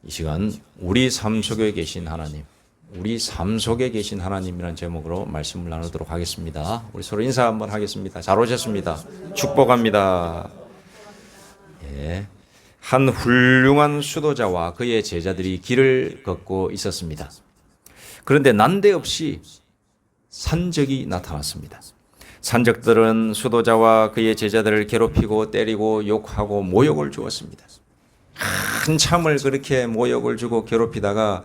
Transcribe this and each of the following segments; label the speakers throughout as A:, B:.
A: 이 시간 우리 삶 속에 계신 하나님, 우리 삶 속에 계신 하나님이라는 제목으로 말씀을 나누도록 하겠습니다. 우리 서로 인사 한번 하겠습니다. 잘 오셨습니다. 축복합니다. 예. 한 훌륭한 수도자와 그의 제자들이 길을 걷고 있었습니다. 그런데 난데없이 산적이 나타났습니다. 산적들은 수도자와 그의 제자들을 괴롭히고 때리고 욕하고 모욕을 주었습니다. 한참을 그렇게 모욕을 주고 괴롭히다가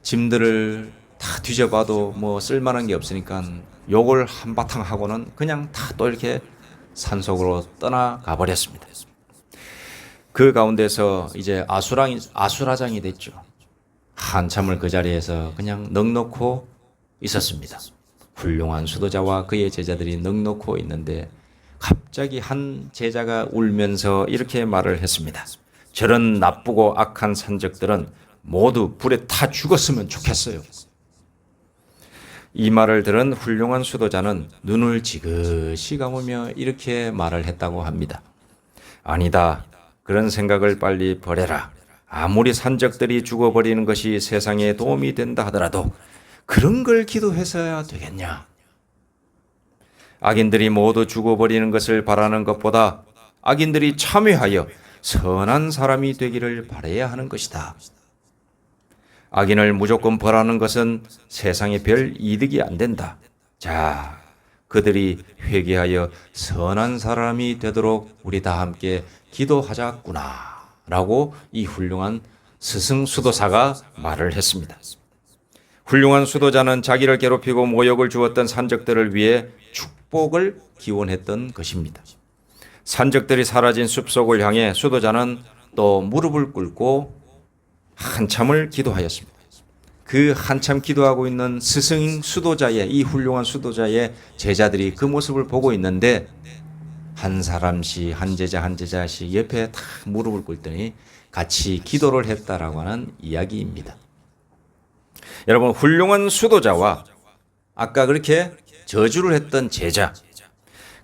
A: 짐들을 다 뒤져봐도 뭐 쓸만한 게 없으니까 욕을 한바탕 하고는 그냥 다 또 이렇게 산속으로 떠나가 버렸습니다. 그 가운데서 이제 아수라장이 됐죠. 한참을 그 자리에서 그냥 넋놓고 있었습니다. 훌륭한 수도자와 그의 제자들이 넋놓고 있는데 갑자기 한 제자가 울면서 이렇게 말을 했습니다. 저런 나쁘고 악한 산적들은 모두 불에 타 죽었으면 좋겠어요. 이 말을 들은 훌륭한 수도자는 눈을 지그시 감으며 이렇게 말을 했다고 합니다. 아니다. 그런 생각을 빨리 버려라. 아무리 산적들이 죽어버리는 것이 세상에 도움이 된다 하더라도 그런 걸 기도해서야 되겠냐? 악인들이 모두 죽어버리는 것을 바라는 것보다 악인들이 참여하여 선한 사람이 되기를 바라야 하는 것이다. 악인을 무조건 벌하는 것은 세상에 별 이득이 안 된다. 자, 그들이 회개하여 선한 사람이 되도록 우리 다 함께 기도하자꾸나 라고 이 훌륭한 스승 수도사가 말을 했습니다. 훌륭한 수도자는 자기를 괴롭히고 모욕을 주었던 산적들을 위해 축복을 기원했던 것입니다. 산적들이 사라진 숲속을 향해 수도자는 또 무릎을 꿇고 한참을 기도하였습니다. 그 한참 기도하고 있는 스승 수도자의, 이 훌륭한 수도자의 제자들이 그 모습을 보고 있는데 한 사람씩 한 제자씩 옆에 다 무릎을 꿇더니 같이 기도를 했다라고 하는 이야기입니다. 여러분, 훌륭한 수도자와 아까 그렇게 저주를 했던 제자,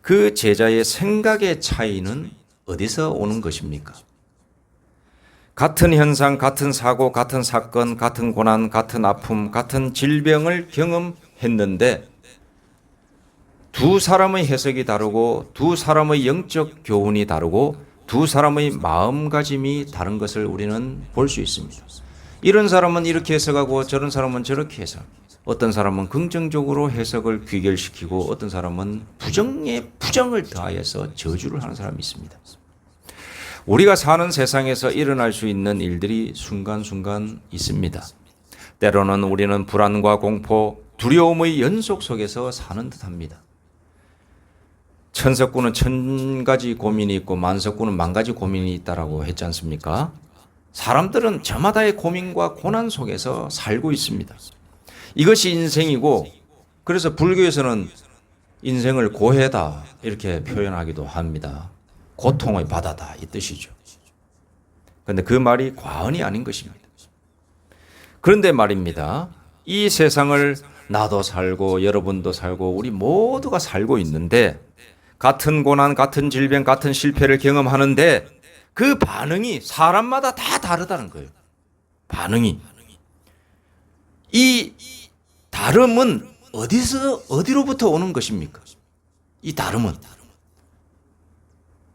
A: 그 제자의 생각의 차이는 어디서 오는 것입니까? 같은 현상, 같은 사고, 같은 사건, 같은 고난, 같은 아픔, 같은 질병을 경험했는데 두 사람의 해석이 다르고 두 사람의 영적 교훈이 다르고 두 사람의 마음가짐이 다른 것을 우리는 볼 수 있습니다. 이런 사람은 이렇게 해석하고 저런 사람은 저렇게 해석합니다. 어떤 사람은 긍정적으로 해석을 귀결시키고 어떤 사람은 부정에 부정을 더하여서 저주를 하는 사람이 있습니다. 우리가 사는 세상에서 일어날 수 있는 일들이 순간순간 있습니다. 때로는 우리는 불안과 공포, 두려움의 연속 속에서 사는 듯합니다. 천석구는 1000가지 고민이 있고 만석구는 10,000가지 고민이 있다라고 했지 않습니까? 사람들은 저마다의 고민과 고난 속에서 살고 있습니다. 이것이 인생이고, 그래서 불교에서는 인생을 고해다 이렇게 표현하기도 합니다. 고통의 바다다 이 뜻이죠. 그런데 그 말이 과언이 아닌 것입니다. 그런데 말입니다. 이 세상을 나도 살고 여러분도 살고 우리 모두가 살고 있는데 같은 고난, 같은 질병, 같은 실패를 경험하는데 그 반응이 사람마다 다 다르다는 거예요. 반응이. 이 다름은 어디로부터 오는 것입니까? 이 다름은.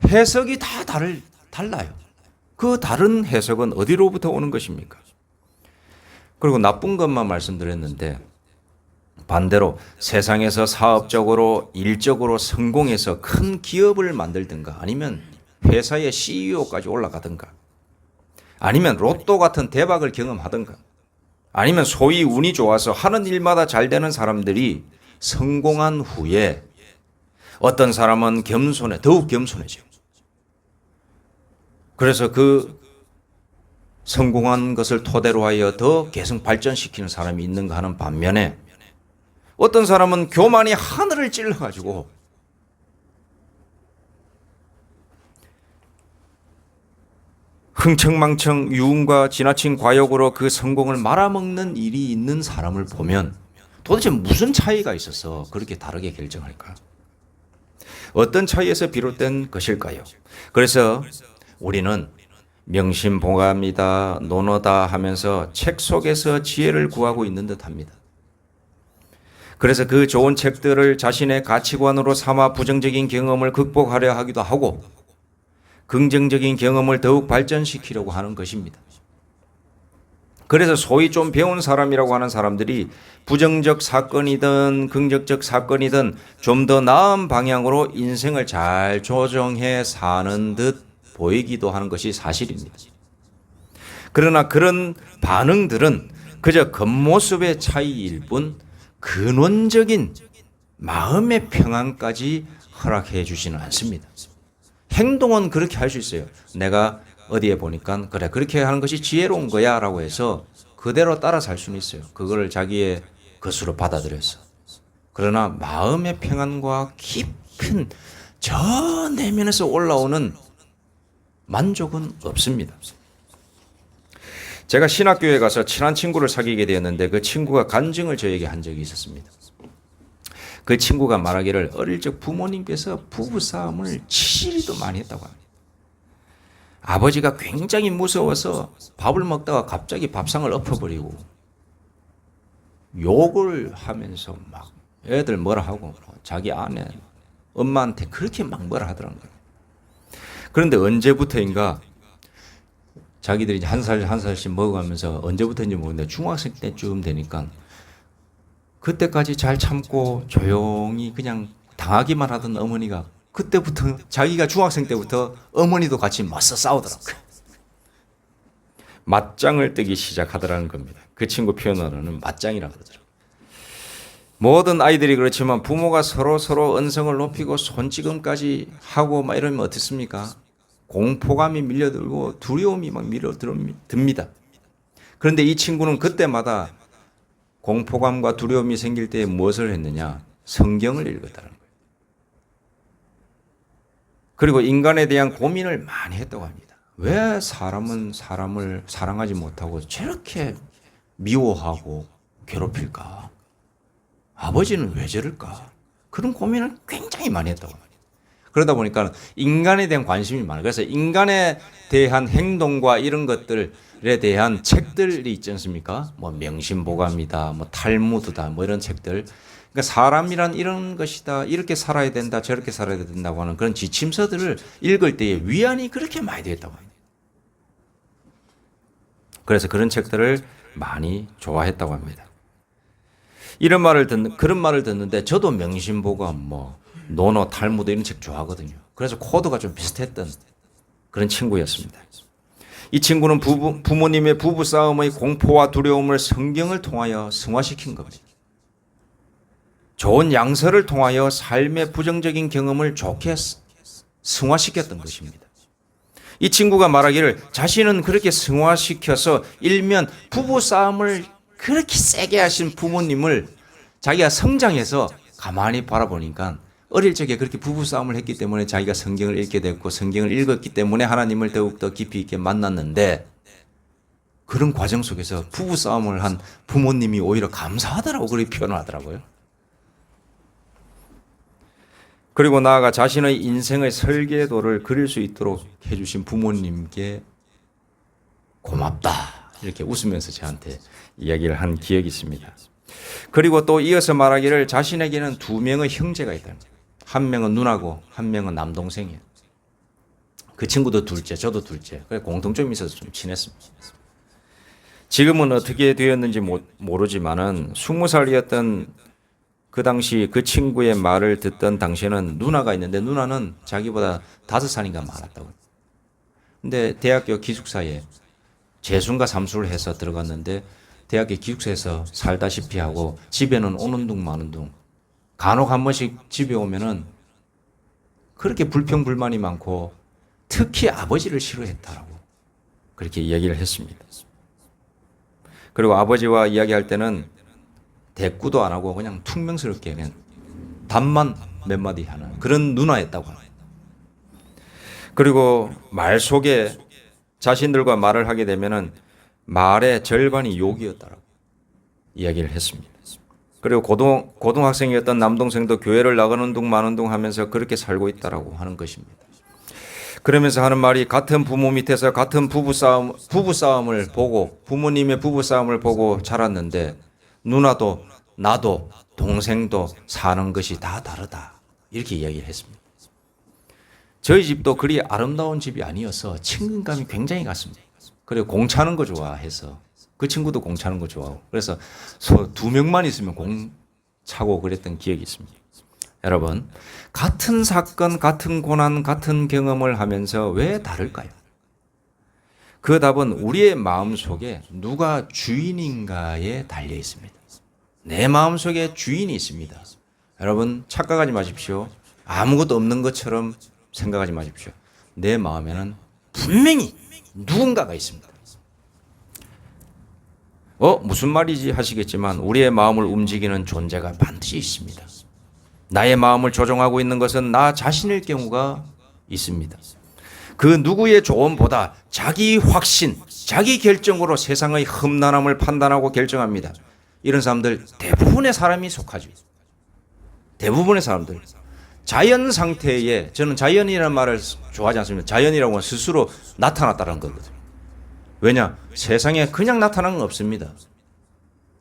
A: 해석이 다 달라요. 그 다른 해석은 어디로부터 오는 것입니까? 그리고 나쁜 것만 말씀드렸는데 반대로 세상에서 사업적으로 일적으로 성공해서 큰 기업을 만들든가 아니면 회사의 CEO까지 올라가든가 아니면 로또 같은 대박을 경험하든가 아니면 소위 운이 좋아서 하는 일마다 잘 되는 사람들이 성공한 후에 어떤 사람은 더욱 겸손해져요. 그래서 그 성공한 것을 토대로 하여 더 계속 발전시키는 사람이 있는가 하는 반면에 어떤 사람은 교만이 하늘을 찔러가지고 흥청망청 유흥과 지나친 과욕으로 그 성공을 말아먹는 일이 있는 사람을 보면 도대체 무슨 차이가 있어서 그렇게 다르게 결정할까? 어떤 차이에서 비롯된 것일까요? 그래서 우리는 명심보감이다, 논어다 하면서 책 속에서 지혜를 구하고 있는 듯합니다. 그래서 그 좋은 책들을 자신의 가치관으로 삼아 부정적인 경험을 극복하려 하기도 하고 긍정적인 경험을 더욱 발전시키려고 하는 것입니다. 그래서 소위 좀 배운 사람이라고 하는 사람들이 부정적 사건이든 긍정적 사건이든 좀 더 나은 방향으로 인생을 잘 조정해 사는 듯 보이기도 하는 것이 사실입니다. 그러나 그런 반응들은 그저 겉모습의 차이일 뿐 근원적인 마음의 평안까지 허락해 주지는 않습니다. 행동은 그렇게 할 수 있어요. 내가 어디에 보니까 그래 그렇게 하는 것이 지혜로운 거야 라고 해서 그대로 따라 살 수는 있어요. 그거를 자기의 것으로 받아들여서. 그러나 마음의 평안과 깊은 저 내면에서 올라오는 만족은 없습니다. 제가 신학교에 가서 친한 친구를 사귀게 되었는데 그 친구가 간증을 저에게 한 적이 있었습니다. 그 친구가 말하기를 어릴 적 부모님께서 부부싸움을 치리도 많이 했다고 합니다. 아버지가 굉장히 무서워서 밥을 먹다가 갑자기 밥상을 엎어버리고 욕을 하면서 막 애들 뭐라 하고 자기 아내 엄마한테 그렇게 막 뭐라 하더라는 거예요. 그런데 언제부터인가 자기들이 한 살씩 먹어가면서 언제부터인지 모르겠는데 중학생 때쯤 되니까 그때까지 잘 참고 조용히 그냥 당하기만 하던 어머니가 그때부터 자기가 중학생 때부터 어머니도 같이 맞서 싸우더라고요. 맞짱을 뜨기 시작하더라는 겁니다. 그 친구 표현으로는 맞짱이라고 그러더라고요. 모든 아이들이 그렇지만 부모가 서로 언성을 높이고 손찌검까지 하고 막 이러면 어떻습니까? 공포감이 밀려들고 두려움이 막 밀려듭니다. 그런데 이 친구는 그때마다 공포감과 두려움이 생길 때 무엇을 했느냐? 성경을 읽었다는 거예요. 그리고 인간에 대한 고민을 많이 했다고 합니다. 왜 사람은 사람을 사랑하지 못하고 저렇게 미워하고 괴롭힐까? 아버지는 왜 저럴까? 그런 고민을 굉장히 많이 했다고 합니다. 그러다 보니까 인간에 대한 관심이 많아요. 그래서 인간에 대한 행동과 이런 것들에 대한 책들이 있지 않습니까? 뭐 명심보감이다, 뭐 탈무드다, 뭐 이런 책들. 그러니까 사람이란 이런 것이다, 이렇게 살아야 된다, 저렇게 살아야 된다고 하는 그런 지침서들을 읽을 때에 위안이 그렇게 많이 되었다고 합니다. 그래서 그런 책들을 많이 좋아했다고 합니다. 그런 말을 듣는데 저도 명심보감, 뭐 논어, 탈무드 이런 책 좋아하거든요. 그래서 코드가 좀 비슷했던 그런 친구였습니다. 이 친구는 부모님의 부부싸움의 공포와 두려움을 성경을 통하여 승화시킨 겁니다. 좋은 양서를 통하여 삶의 부정적인 경험을 좋게 승화시켰던 것입니다. 이 친구가 말하기를 자신은 그렇게 승화시켜서 일면 부부싸움을 그렇게 세게 하신 부모님을 자기가 성장해서 가만히 바라보니까 어릴 적에 그렇게 부부싸움을 했기 때문에 자기가 성경을 읽게 됐고 성경을 읽었기 때문에 하나님을 더욱더 깊이 있게 만났는데 그런 과정 속에서 부부싸움을 한 부모님이 오히려 감사하더라고 그렇게 표현을 하더라고요. 그리고 나아가 자신의 인생의 설계도를 그릴 수 있도록 해주신 부모님께 고맙다 이렇게 웃으면서 저한테 이야기를 한 기억이 있습니다. 그리고 또 이어서 말하기를 자신에게는 2명의 형제가 있다는 거예요. 한 명은 누나고 한 명은 남동생이에요. 그 친구도 둘째, 저도 둘째. 그래서 공통점이 있어서 좀 친했습니다. 지금은 어떻게 되었는지 모르지만은 20살이었던 그 당시 그 친구의 말을 듣던 당시에는 누나가 있는데 누나는 자기보다 5살인가 많았다고. 근데 대학교 기숙사에 재수인가 삼수를 해서 들어갔는데 대학교 기숙사에서 살다시피 하고 집에는 오는 둥 마는 둥 간혹 한 번씩 집에 오면은 그렇게 불평불만이 많고 특히 아버지를 싫어했다라고 그렇게 이야기를 했습니다. 그리고 아버지와 이야기할 때는 대꾸도 안 하고 그냥 퉁명스럽게 그냥 답만 몇 마디 하는 그런 누나였다고 합니다. 그리고 말 속에 자신들과 말을 하게 되면은 말의 절반이 욕이었다라고 이야기를 했습니다. 그리고 고등학생이었던 남동생도 교회를 나가는 둥 마는 둥 하면서 그렇게 살고 있다라고 하는 것입니다. 그러면서 하는 말이 같은 부모 밑에서 같은 부부싸움을 보고 부모님의 부부싸움을 보고 자랐는데 누나도 나도 동생도 사는 것이 다 다르다. 이렇게 이야기를 했습니다. 저희 집도 그리 아름다운 집이 아니어서 친근감이 굉장히 갔습니다. 그리고 공 차는 거 좋아해서 그 친구도 공 차는 거 좋아하고 그래서 두 명만 있으면 공 차고 그랬던 기억이 있습니다. 여러분, 같은 사건, 같은 고난, 같은 경험을 하면서 왜 다를까요? 그 답은 우리의 마음속에 누가 주인인가에 달려 있습니다. 내 마음속에 주인이 있습니다. 여러분, 착각하지 마십시오. 아무것도 없는 것처럼 생각하지 마십시오. 내 마음에는 분명히 누군가가 있습니다. 무슨 말이지 하시겠지만 우리의 마음을 움직이는 존재가 반드시 있습니다. 나의 마음을 조종하고 있는 것은 나 자신일 경우가 있습니다. 그 누구의 조언보다 자기 확신, 자기 결정으로 세상의 험난함을 판단하고 결정합니다. 이런 사람들 대부분의 사람이 속하죠. 대부분의 사람들. 자연 상태에, 저는 자연이라는 말을 좋아하지 않습니다. 자연이라고 하면 스스로 나타났다는 거거든요. 왜냐? 세상에 그냥 나타난 건 없습니다.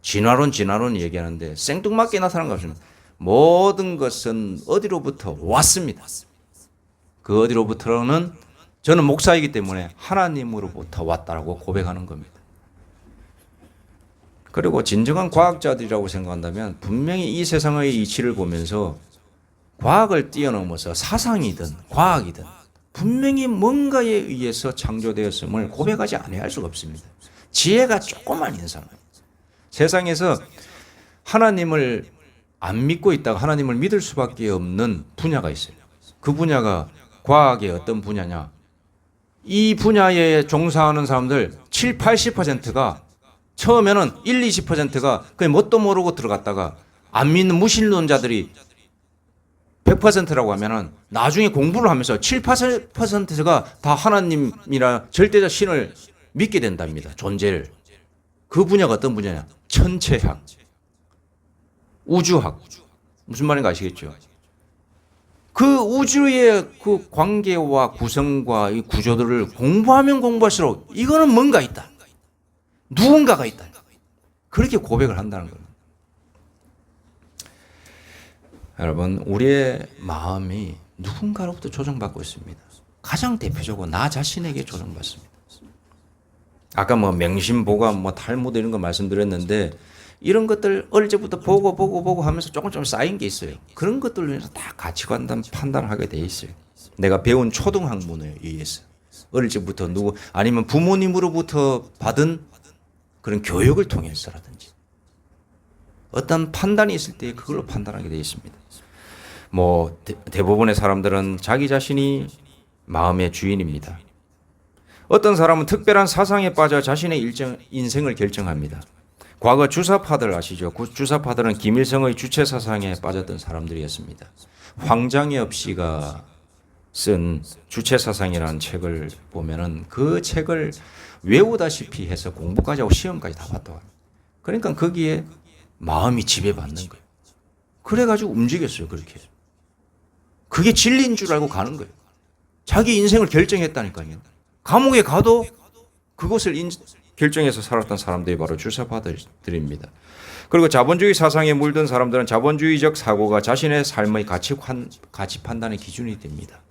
A: 진화론 얘기하는데 생뚱맞게 나타난 거 없습니다. 모든 것은 어디로부터 왔습니다. 그 어디로부터는 저는 목사이기 때문에 하나님으로부터 왔다라고 고백하는 겁니다. 그리고 진정한 과학자들이라고 생각한다면 분명히 이 세상의 이치를 보면서 과학을 뛰어넘어서 사상이든 과학이든 분명히 뭔가에 의해서 창조되었음을 고백하지 않아야 할 수가 없습니다. 지혜가 조금만 있는 사람. 세상에서 하나님을 안 믿고 있다가 하나님을 믿을 수밖에 없는 분야가 있어요. 그 분야가 과학의 어떤 분야냐? 이 분야에 종사하는 사람들 7, 80%가 처음에는 1, 20%가 그냥 뭣도 모르고 들어갔다가 안 믿는 무신론자들이 100%라고 하면은 나중에 공부를 하면서 7, 8%가 다 하나님이나 절대적 신을 믿게 된답니다. 존재를. 그 분야가 어떤 분야냐? 천체학, 우주학. 무슨 말인가 아시겠죠? 그 우주의 그 관계와 구성과 이 구조들을 공부하면 공부할수록 이거는 뭔가 있다. 누군가가 있다. 그렇게 고백을 한다는 겁니다. 여러분, 우리의 마음이 누군가로부터 조정받고 있습니다. 가장 대표적으로 나 자신에게 조정받습니다. 아까 맹신보감, 탈무드 이런 거 말씀드렸는데 이런 것들 어릴 때부터 보고 하면서 조금 쌓인 게 있어요. 그런 것들로 인해서 다 가치관 판단을 하게 돼 있어요. 내가 배운 초등학문에 의해서 어릴 때부터 아니면 부모님으로부터 받은 그런 교육을 통해서라든지 어떤 판단이 있을 때 그걸로 판단하게 되어 있습니다. 대부분의 사람들은 자기 자신이 마음의 주인입니다. 어떤 사람은 특별한 사상에 빠져 자신의 인생을 결정합니다. 과거 주사파들 아시죠? 그 주사파들은 김일성의 주체 사상에 빠졌던 사람들이었습니다. 황장엽 씨가 쓴 주체 사상이라는 책을 보면은 그 책을 외우다시피 해서 공부까지 하고 시험까지 다 봤다고 합니다. 그러니까 거기에 마음이 지배받는 거예요. 그래가지고 움직였어요, 그렇게. 그게 진리인 줄 알고 가는 거예요. 자기 인생을 결정했다니까요. 감옥에 가도 그것을 결정해서 살았던 사람들이 바로 주사파들입니다. 그리고 자본주의 사상에 물든 사람들은 자본주의적 사고가 자신의 삶의 가치 판단의 기준이 됩니다.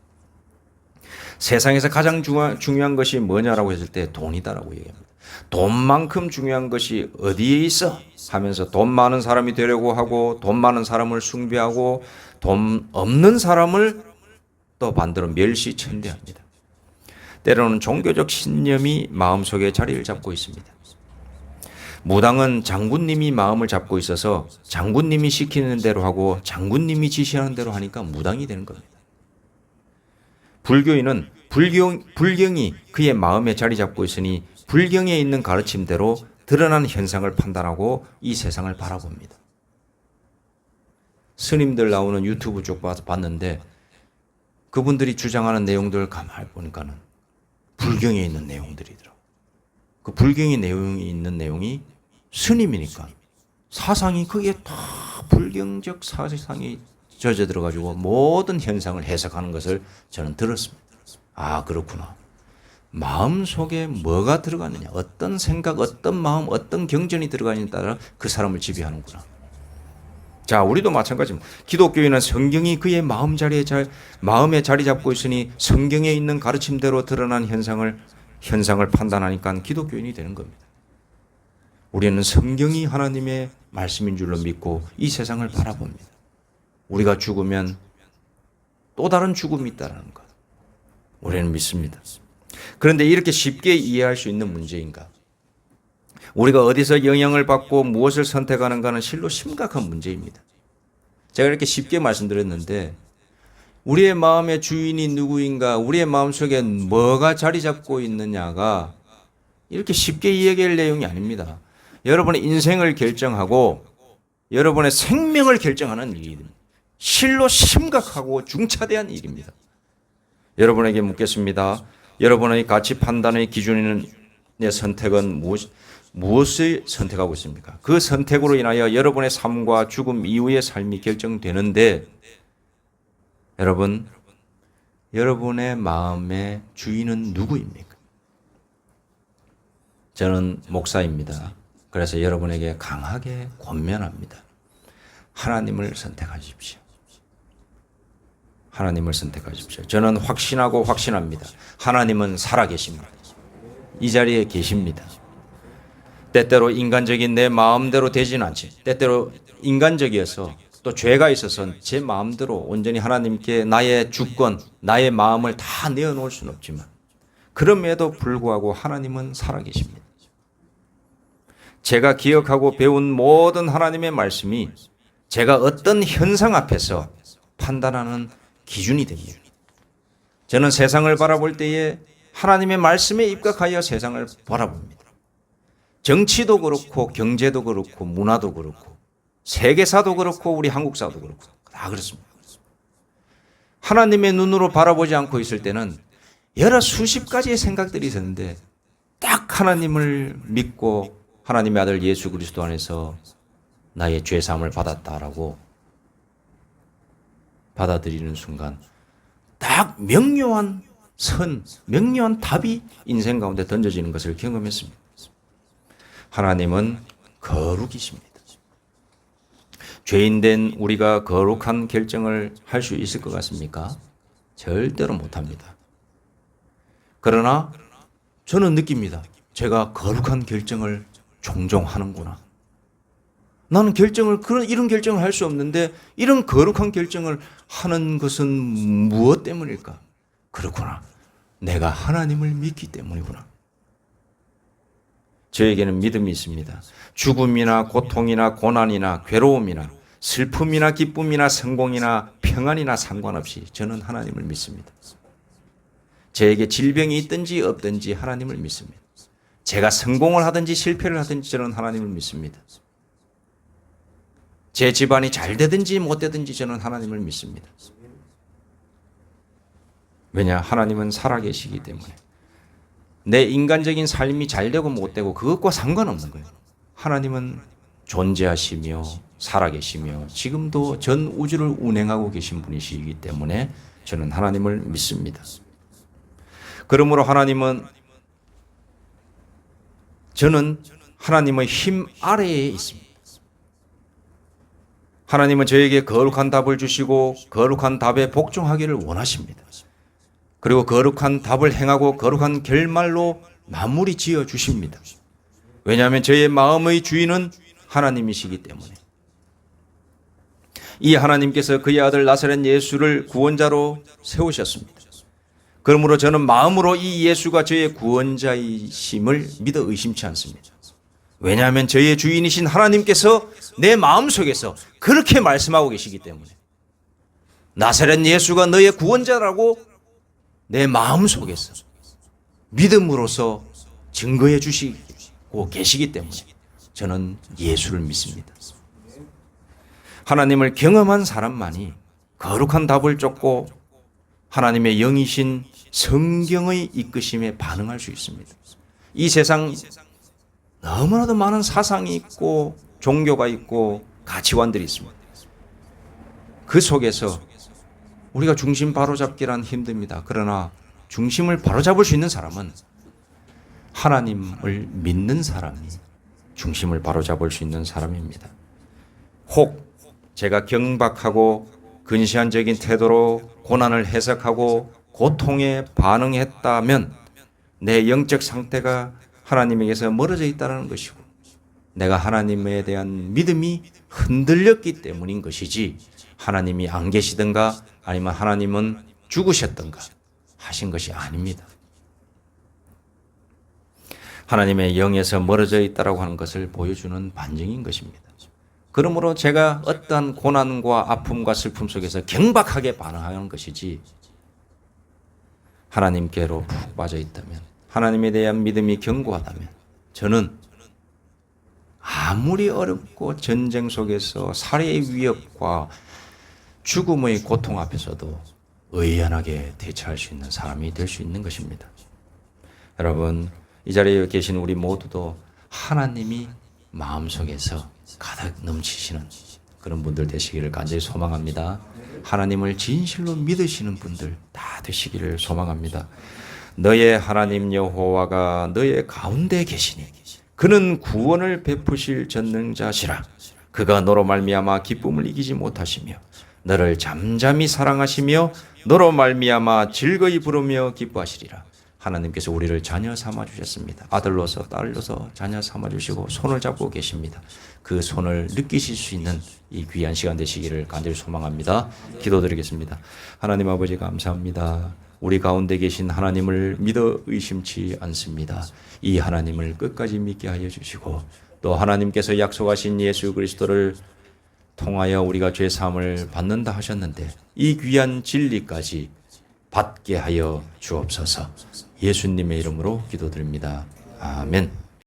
A: 세상에서 가장 중요한 것이 뭐냐라고 했을 때 돈이다라고 얘기합니다. 돈만큼 중요한 것이 어디에 있어? 하면서 돈 많은 사람이 되려고 하고 돈 많은 사람을 숭배하고 돈 없는 사람을 또 반대로 멸시천대합니다. 때로는 종교적 신념이 마음속에 자리를 잡고 있습니다. 무당은 장군님이 마음을 잡고 있어서 장군님이 시키는 대로 하고 장군님이 지시하는 대로 하니까 무당이 되는 겁니다. 불교인은 불경이 그의 마음에 자리 잡고 있으니 불경에 있는 가르침대로 드러난 현상을 판단하고 이 세상을 바라봅니다. 스님들 나오는 유튜브 쪽 봤는데 그분들이 주장하는 내용들을 가만히 보니까는 불경에 있는 내용들이더라고요. 그 불경의 내용이 있는 내용이 스님이니까 사상이 그게 다 불경적 사상이 젖어 들어가지고 모든 현상을 해석하는 것을 저는 들었습니다. 아, 그렇구나. 마음 속에 뭐가 들어가느냐, 어떤 생각, 어떤 마음, 어떤 경전이 들어가느냐에 따라 그 사람을 지배하는구나. 자, 우리도 마찬가지입니다. 기독교인은 성경이 그의 마음에 자리 잡고 있으니 성경에 있는 가르침대로 드러난 현상을 판단하니까 기독교인이 되는 겁니다. 우리는 성경이 하나님의 말씀인 줄로 믿고 이 세상을 바라봅니다. 우리가 죽으면 또 다른 죽음이 있다는 것, 우리는 믿습니다. 그런데 이렇게 쉽게 이해할 수 있는 문제인가? 우리가 어디서 영향을 받고 무엇을 선택하는가는 실로 심각한 문제입니다. 제가 이렇게 쉽게 말씀드렸는데 우리의 마음의 주인이 누구인가, 우리의 마음속에 뭐가 자리 잡고 있느냐가 이렇게 쉽게 이야기할 내용이 아닙니다. 여러분의 인생을 결정하고 여러분의 생명을 결정하는 일입니다. 실로 심각하고 중차대한 일입니다. 여러분에게 묻겠습니다. 여러분의 가치 판단의 기준인 내 선택은 무엇을 선택하고 있습니까? 그 선택으로 인하여 여러분의 삶과 죽음 이후의 삶이 결정되는데 여러분의 마음의 주인은 누구입니까? 저는 목사입니다. 그래서 여러분에게 강하게 권면합니다. 하나님을 선택하십시오. 하나님을 선택하십시오. 저는 확신하고 확신합니다. 하나님은 살아계십니다. 이 자리에 계십니다. 때때로 인간적인 내 마음대로 되진 않지. 때때로 인간적이어서 또 죄가 있어서 제 마음대로 온전히 하나님께 나의 주권, 나의 마음을 다 내어놓을 수는 없지만 그럼에도 불구하고 하나님은 살아계십니다. 제가 기억하고 배운 모든 하나님의 말씀이 제가 어떤 현상 앞에서 판단하는 기준이 됩니다. 저는 세상을 바라볼 때에 하나님의 말씀에 입각하여 세상을 바라봅니다. 정치도 그렇고 경제도 그렇고 문화도 그렇고 세계사도 그렇고 우리 한국사도 그렇고 다 그렇습니다. 하나님의 눈으로 바라보지 않고 있을 때는 여러 수십 가지의 생각들이 있었는데 딱 하나님을 믿고 하나님의 아들 예수 그리스도 안에서 나의 죄사함을 받았다라고 받아들이는 순간 딱 명료한 명료한 답이 인생 가운데 던져지는 것을 경험했습니다. 하나님은 거룩이십니다. 죄인된 우리가 거룩한 결정을 할 수 있을 것 같습니까? 절대로 못합니다. 그러나 저는 느낍니다. 제가 거룩한 결정을 종종 하는구나. 나는 이런 결정을 할 수 없는데 이런 거룩한 결정을 하는 것은 무엇 때문일까? 그렇구나. 내가 하나님을 믿기 때문이구나. 저에게는 믿음이 있습니다. 죽음이나 고통이나 고난이나 괴로움이나 슬픔이나 기쁨이나 성공이나 평안이나 상관없이 저는 하나님을 믿습니다. 저에게 질병이 있든지 없든지 하나님을 믿습니다. 제가 성공을 하든지 실패를 하든지 저는 하나님을 믿습니다. 제 집안이 잘 되든지 못 되든지 저는 하나님을 믿습니다. 왜냐? 하나님은 살아계시기 때문에. 내 인간적인 삶이 잘 되고 못 되고 그것과 상관없는 거예요. 하나님은 존재하시며 살아계시며 지금도 전 우주를 운행하고 계신 분이시기 때문에 저는 하나님을 믿습니다. 그러므로 저는 하나님의 힘 아래에 있습니다. 하나님은 저에게 거룩한 답을 주시고 거룩한 답에 복종하기를 원하십니다. 그리고 거룩한 답을 행하고 거룩한 결말로 마무리 지어 주십니다. 왜냐하면 저의 마음의 주인은 하나님이시기 때문에. 이 하나님께서 그의 아들 나사렛 예수를 구원자로 세우셨습니다. 그러므로 저는 마음으로 이 예수가 저의 구원자이심을 믿어 의심치 않습니다. 왜냐하면 저의 주인이신 하나님께서 내 마음속에서 그렇게 말씀하고 계시기 때문에. 나사렛 예수가 너의 구원자라고 내 마음속에서 믿음으로써 증거해 주시고 계시기 때문에 저는 예수를 믿습니다. 하나님을 경험한 사람만이 거룩한 답을 쫓고 하나님의 영이신 성경의 이끄심에 반응할 수 있습니다. 이 세상 너무나도 많은 사상이 있고 종교가 있고 가치관들이 있습니다. 그 속에서 우리가 중심 바로잡기란 힘듭니다. 그러나 중심을 바로잡을 수 있는 사람은 하나님을 믿는 사람이 중심을 바로잡을 수 있는 사람입니다. 혹 제가 경박하고 근시안적인 태도로 고난을 해석하고 고통에 반응했다면 내 영적 상태가 하나님에게서 멀어져 있다는 것이고 내가 하나님에 대한 믿음이 흔들렸기 때문인 것이지 하나님이 안 계시든가 아니면 하나님은 죽으셨든가 하신 것이 아닙니다. 하나님의 영에서 멀어져 있다라고 하는 것을 보여주는 반증인 것입니다. 그러므로 제가 어떠한 고난과 아픔과 슬픔 속에서 경박하게 반응하는 것이지 하나님께로 푹 빠져 있다면 하나님에 대한 믿음이 견고하다면 저는 아무리 어렵고 전쟁 속에서 살해의 위협과 죽음의 고통 앞에서도 의연하게 대처할 수 있는 사람이 될 수 있는 것입니다. 여러분, 이 자리에 계신 우리 모두도 하나님이 마음속에서 가득 넘치시는 그런 분들 되시기를 간절히 소망합니다. 하나님을 진실로 믿으시는 분들 다 되시기를 소망합니다. 너의 하나님 여호와가 너의 가운데 계시니 그는 구원을 베푸실 전능자시라. 그가 너로 말미암아 기쁨을 이기지 못하시며 너를 잠잠히 사랑하시며 너로 말미암아 즐거이 부르며 기뻐하시리라. 하나님께서 우리를 자녀 삼아 주셨습니다. 아들로서 딸로서 자녀 삼아 주시고 손을 잡고 계십니다. 그 손을 느끼실 수 있는 이 귀한 시간 되시기를 간절히 소망합니다. 기도드리겠습니다. 하나님 아버지 감사합니다. 우리 가운데 계신 하나님을 믿어 의심치 않습니다. 이 하나님을 끝까지 믿게 하여 주시고 또 하나님께서 약속하신 예수 그리스도를 통하여 우리가 죄 사함을 받는다 하셨는데 이 귀한 진리까지 받게 하여 주옵소서. 예수님의 이름으로 기도드립니다. 아멘.